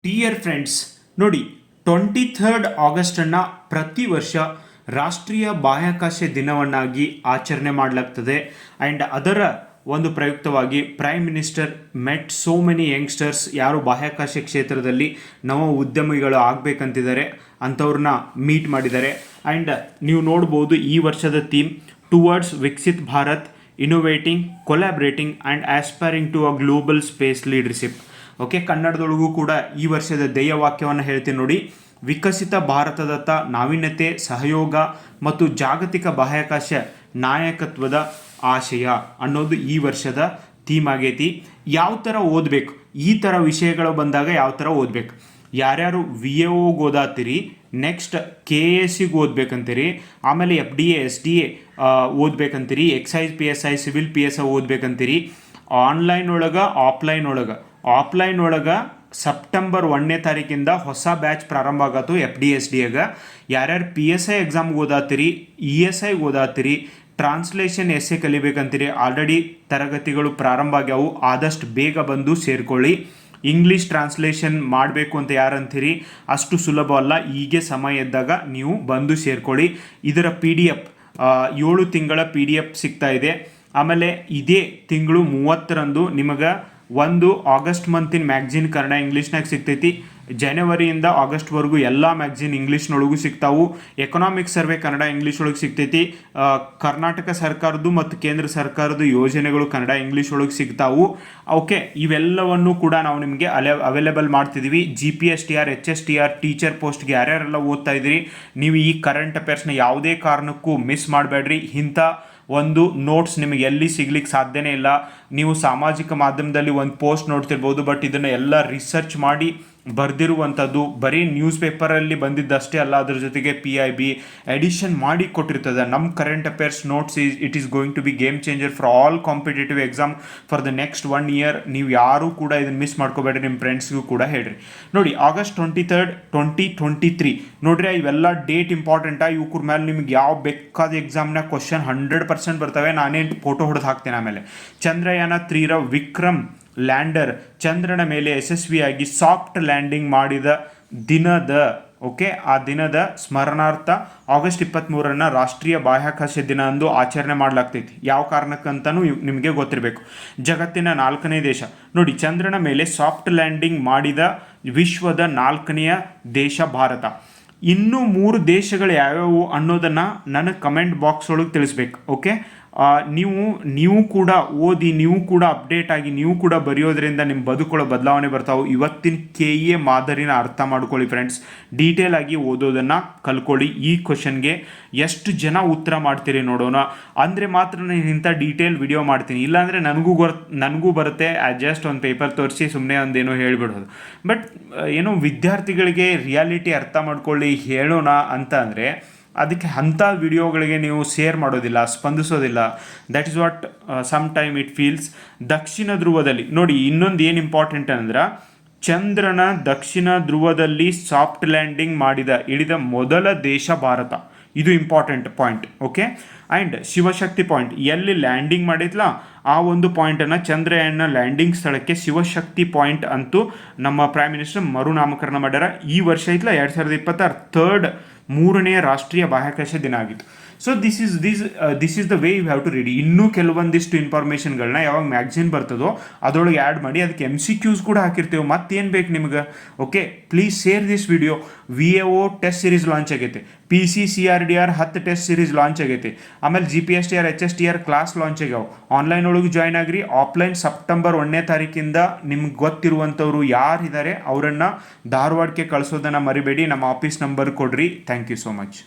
Dear friends, ನೋಡಿ 23 ಆಗಸ್ಟನ್ನು ಪ್ರತಿ ವರ್ಷ ರಾಷ್ಟ್ರೀಯ ಬಾಹ್ಯಾಕಾಶ ದಿನವನ್ನಾಗಿ ಆಚರಣೆ ಮಾಡಲಾಗ್ತದೆ. ಆ್ಯಂಡ್ ಅದರ ಒಂದು ಪ್ರಯುಕ್ತವಾಗಿ ಪ್ರೈಮ್ ಮಿನಿಸ್ಟರ್ ಮೆಟ್ ಸೋ ಮೆನಿ ಯಂಗ್ಸ್ಟರ್ಸ್ ಯಾರು ಬಾಹ್ಯಾಕಾಶ ಕ್ಷೇತ್ರದಲ್ಲಿ ನವ ಉದ್ಯಮಿಗಳು ಆಗಬೇಕಂತಿದ್ದಾರೆ ಅಂಥವ್ರನ್ನ ಮೀಟ್ ಮಾಡಿದ್ದಾರೆ. ಆ್ಯಂಡ್ ನೀವು ನೋಡ್ಬೋದು ಈ ವರ್ಷದ theme towards Viksit Bharat, innovating, collaborating and aspiring to a global space leadership. Okay, ಕನ್ನಡದೊಳಗೂ ಕೂಡ ಈ ವರ್ಷದ ಧ್ಯೇಯ ವಾಕ್ಯವನ್ನು ಹೇಳ್ತೀನಿ ನೋಡಿ. ವಿಕಸಿತ ಭಾರತದತ್ತ ನಾವೀನ್ಯತೆ, ಸಹಯೋಗ ಮತ್ತು ಜಾಗತಿಕ ಬಾಹ್ಯಾಕಾಶ ನಾಯಕತ್ವದ ಆಶಯ ಅನ್ನೋದು ಈ ವರ್ಷದ ಥೀಮ್ ಆಗೈತಿ. ಯಾವ ಥರ ಓದಬೇಕು, ಈ ಥರ ವಿಷಯಗಳು ಬಂದಾಗ ಯಾವ ಥರ ಓದಬೇಕು, ಯಾರ್ಯಾರು VAOಗೆ ಓದಾತೀರಿ, ನೆಕ್ಸ್ಟ್ KASಗೆ ಓದ್ಬೇಕಂತೀರಿ, ಆಮೇಲೆ FDA SDA ಓದ್ಬೇಕಂತೀರಿ, ಎಕ್ಸೈಸ್ PSI ಸಿವಿಲ್ PSI ಓದ್ಬೇಕಂತೀರಿ, ಆನ್ಲೈನ್ ಒಳಗೆ ಆಫ್ಲೈನ್ ಒಳಗೆ ಸೆಪ್ಟೆಂಬರ್ 1ನೇ ತಾರೀಕಿಂದ ಹೊಸ ಬ್ಯಾಚ್ ಪ್ರಾರಂಭ ಆಗತ್ತು FDA SDAಗೆ. ಯಾರ್ಯಾರು PSI ಎಕ್ಸಾಮ್ಗೆ ಓದಾತೀರಿ, ESI ಓದಾತೀರಿ, ಟ್ರಾನ್ಸ್ಲೇಷನ್ ಎಸ್ಸೆ ಕಲಿಬೇಕಂತೀರಿ, ಆಲ್ರೆಡಿ ತರಗತಿಗಳು ಪ್ರಾರಂಭ ಆಗ್ಯಾವು, ಆದಷ್ಟು ಬೇಗ ಬಂದು ಸೇರ್ಕೊಳ್ಳಿ. ಇಂಗ್ಲೀಷ್ ಟ್ರಾನ್ಸ್ಲೇಷನ್ ಮಾಡಬೇಕು ಅಂತ ಯಾರಂತೀರಿ, ಅಷ್ಟು ಸುಲಭ ಅಲ್ಲ, ಹೀಗೆ ಸಮಯ ಇದ್ದಾಗ ನೀವು ಬಂದು ಸೇರ್ಕೊಳ್ಳಿ. ಇದರ PDF 7 ತಿಂಗಳ PDF ಸಿಗ್ತಾ ಇದೆ. ಆಮೇಲೆ ಇದೇ ತಿಂಗಳು 30ರಂದು ನಿಮಗೆ ಒಂದು ಆಗಸ್ಟ್ ಮಂತಿನ ಮ್ಯಾಗ್ಝಿನ್ ಕನ್ನಡ ಇಂಗ್ಲೀಷ್ನಾಗ ಸಿಗ್ತೈತಿ. ಜನವರಿಯಿಂದ ಆಗಸ್ಟ್ವರೆಗೂ ಎಲ್ಲ ಮ್ಯಾಗ್ಝಿನ್ ಇಂಗ್ಲೀಷ್ನೊಳಗೂ ಸಿಗ್ತಾವು. ಎಕನಾಮಿಕ್ ಸರ್ವೆ ಕನ್ನಡ ಇಂಗ್ಲೀಷ್ ಒಳಗೆ ಸಿಗ್ತೈತಿ. ಕರ್ನಾಟಕ ಸರ್ಕಾರದ್ದು ಮತ್ತು ಕೇಂದ್ರ ಸರ್ಕಾರದ ಯೋಜನೆಗಳು ಕನ್ನಡ ಇಂಗ್ಲೀಷ್ ಒಳಗೆ ಸಿಗ್ತಾವು. ಓಕೆ, ಇವೆಲ್ಲವನ್ನು ಕೂಡ ನಾವು ನಿಮಗೆ ಅವೈಲೇಬಲ್ ಮಾಡ್ತಿದ್ದೀವಿ. GPSTR, HSTR ಟೀಚರ್ ಪೋಸ್ಟ್ಗೆ ಯಾರ್ಯಾರೆಲ್ಲ ಓದ್ತಾ ಇದ್ದೀರಿ, ನೀವು ಈ ಕರೆಂಟ್ ಅಫೇರ್ಸ್ನ ಯಾವುದೇ ಕಾರಣಕ್ಕೂ ಮಿಸ್ ಮಾಡಬೇಡ್ರಿ. ಇಂಥ ಒಂದು ನೋಟ್ಸ್ ನಿಮಗೆ ಎಲ್ಲಿ ಸಿಗ್ಲಿಕ್ಕೆ ಸಾಧ್ಯನೇ ಇಲ್ಲ. ನೀವು ಸಾಮಾಜಿಕ ಮಾಧ್ಯಮದಲ್ಲಿ ಒಂದು ಪೋಸ್ಟ್ ನೋಡ್ತಿರ್ಬೋದು, ಬಟ್ ಇದನ್ನು ಎಲ್ಲ ರಿಸರ್ಚ್ ಮಾಡಿ ಬರೆದಿರುವಂಥದ್ದು, ಬರೀ ನ್ಯೂಸ್ ಪೇಪರಲ್ಲಿ ಬಂದಿದ್ದಷ್ಟೇ ಅಲ್ಲ, ಅದ್ರ ಜೊತೆಗೆ PIB ಎಡಿಷನ್ ಮಾಡಿ ಕೊಟ್ಟಿರ್ತದೆ. ನಮ್ಮ current affairs notes it is going to be game changer for all competitive exam for the next 1 year. ನೀವು ಯಾರೂ ಕೂಡ ಇದನ್ನು ಮಿಸ್ ಮಾಡ್ಕೋಬೇಡ್ರಿ, ನಿಮ್ಮ ಫ್ರೆಂಡ್ಸ್ಗೂ ಕೂಡ ಹೇಳ್ರಿ. ನೋಡಿ, ಆಗಸ್ಟ್ 23, 2023 ನೋಡ್ರಿ, ಇವೆಲ್ಲ ಡೇಟ್ ಇಂಪಾರ್ಟೆಂಟಾ. ಇವ್ರ ಮೇಲೆ ನಿಮ್ಗೆ ಯಾವ ಬೇಕಾದ ಎಕ್ಸಾಮ್ನ ಕ್ವಶನ್ 100% ಬರ್ತವೆ. ನಾನೇನು ಫೋಟೋ ಹೊಡೆದು ಹಾಕ್ತೇನೆ. ಆಮೇಲೆ ಚಂದ್ರಯಾನ 3ರ ವಿಕ್ರಮ್ ಲ್ಯಾಂಡರ್ ಚಂದ್ರನ ಮೇಲೆ ಯಶಸ್ವಿಯಾಗಿ ಸಾಫ್ಟ್ ಲ್ಯಾಂಡಿಂಗ್ ಮಾಡಿದ ದಿನದ ಆ ದಿನದ ಸ್ಮರಣಾರ್ಥ ಆಗಸ್ಟ್ 23 ರಾಷ್ಟ್ರೀಯ ಬಾಹ್ಯಾಕಾಶ ದಿನ ಎಂದು ಆಚರಣೆ ಮಾಡಲಾಗ್ತೈತಿ. ಯಾವ ಕಾರಣಕ್ಕಂತನೂ ನಿಮಗೆ ಗೊತ್ತಿರಬೇಕು. ಜಗತ್ತಿನ 4ನೇ ದೇಶ ನೋಡಿ, ಚಂದ್ರನ ಮೇಲೆ ಸಾಫ್ಟ್ ಲ್ಯಾಂಡಿಂಗ್ ಮಾಡಿದ ವಿಶ್ವದ 4ನೆಯ ದೇಶ ಭಾರತ. ಇನ್ನೂ 3 ದೇಶಗಳು ಯಾವ್ಯಾವು ಅನ್ನೋದನ್ನು ನನಗೆ ಕಮೆಂಟ್ ಬಾಕ್ಸ್ ಒಳಗೆ ತಿಳಿಸ್ಬೇಕು. ಓಕೆ, ನೀವು ಕೂಡ ಓದಿ, ನೀವು ಕೂಡ ಅಪ್ಡೇಟ್ ಆಗಿ, ನೀವು ಕೂಡ ಬರೆಯೋದ್ರಿಂದ ನಿಮ್ಮ ಬದುಕುಗಳ ಬದಲಾವಣೆ ಬರ್ತಾವೆ. ಇವತ್ತಿನ KA ಮಾದರಿನ ಅರ್ಥ ಮಾಡ್ಕೊಳ್ಳಿ ಫ್ರೆಂಡ್ಸ್, ಡೀಟೇಲ್ ಆಗಿ ಓದೋದನ್ನು ಕಲ್ಕೊಳ್ಳಿ. ಈ ಕ್ವಶನ್ಗೆ ಎಷ್ಟು ಜನ ಉತ್ತರ ಮಾಡ್ತೀರಿ ನೋಡೋಣ. ಅಂದರೆ ಮಾತ್ರ ನಾನು ಇಂಥ ಡೀಟೇಲ್ ವಿಡಿಯೋ ಮಾಡ್ತೀನಿ, ಇಲ್ಲಾಂದರೆ ನನಗೂ ಬರುತ್ತೆ ಜಸ್ಟ್ ಒಂದು ಪೇಪರ್ ತೋರಿಸಿ ಸುಮ್ಮನೆ ಒಂದೇನೋ ಹೇಳಿಬಿಡೋದು. ಬಟ್ ಏನೋ ವಿದ್ಯಾರ್ಥಿಗಳಿಗೆ ರಿಯಾಲಿಟಿ ಅರ್ಥ ಮಾಡ್ಕೊಳ್ಳಿ ಹೇಳೋಣ ಅಂತ ಅಂದರೆ ಅದಕ್ಕೆ ಅಂಥ ವಿಡಿಯೋಗಳಿಗೆ ನೀವು ಶೇರ್ ಮಾಡೋದಿಲ್ಲ, ಸ್ಪಂದಿಸೋದಿಲ್ಲ. That is what some time it feels. ದಕ್ಷಿಣ ಧ್ರುವದಲ್ಲಿ ನೋಡಿ, ಇನ್ನೊಂದು ಏನು ಇಂಪಾರ್ಟೆಂಟ್ ಅಂದ್ರೆ, ಚಂದ್ರನ ದಕ್ಷಿಣ ಧ್ರುವದಲ್ಲಿ ಸಾಫ್ಟ್ ಲ್ಯಾಂಡಿಂಗ್ ಇಳಿದ ಮೊದಲ ದೇಶ ಭಾರತ. ಇದು important point. Okay, and Shivashakti point ಎಲ್ಲಿ ಲ್ಯಾಂಡಿಂಗ್ ಮಾಡಿದ್ಲ ಆ ಒಂದು ಪಾಯಿಂಟನ್ನು ಚಂದ್ರಯಾನ ಲ್ಯಾಂಡಿಂಗ್ ಸ್ಥಳಕ್ಕೆ ಶಿವಶಕ್ತಿ ಪಾಯಿಂಟ್ ಅಂತೂ ನಮ್ಮ ಪ್ರೈಮ್ ಮಿನಿಸ್ಟರ್ ಮರುನಾಮಕರಣ ಮಾಡ್ಯಾರ. ಈ ವರ್ಷ ಐತ್ಲ 2026 3ನೇ ರಾಷ್ಟ್ರೀಯ ಬಾಹ್ಯಾಕಾಶ ದಿನ ಆಗಿತ್ತು. So this is the way you have to read. ಇನ್ನೂ ಕೆಲವೊಂದಿಷ್ಟು ಇನ್ಫಾರ್ಮೇಷನ್ಗಳನ್ನ ಯಾವಾಗ ಮ್ಯಾಗ್ಝಿನ್ ಬರ್ತದೋ ಅದರೊಳಗೆ ಆ್ಯಡ್ ಮಾಡಿ ಅದಕ್ಕೆ MCQs ಕೂಡ ಹಾಕಿರ್ತೀವಿ. ಮತ್ತೇನು ಬೇಕು ನಿಮ್ಗೆ? Okay, please share this video. VAO test series launch ಆಗೈತೆ, PCCRDR 10 ಟೆಸ್ಟ್ ಸೀರೀಸ್ ಲಾಂಚ್ ಆಗೈತೆ, ಆಮೇಲೆ GPSTR HSTR ಕ್ಲಾಸ್ ಲಾಂಚ್ ಆಗ್ಯಾವ. ಆನ್ಲೈನ್ ಒಳಗೆ ಜಾಯ್ನ್ ಆಗ್ರಿ. ಆಫ್ಲೈನ್ ಸೆಪ್ಟೆಂಬರ್ 1ನೇ ತಾರೀಕಿಂದ ನಿಮ್ಗೆ ಗೊತ್ತಿರುವಂಥವ್ರು ಯಾರಿದ್ದಾರೆ ಅವರನ್ನು ಧಾರವಾಡಕ್ಕೆ ಕಳಿಸೋದನ್ನು ಮರಿಬೇಡಿ. ನಮ್ಮ ಆಫೀಸ್ ನಂಬರ್ ಕೊಡ್ರಿ. Thank you so much.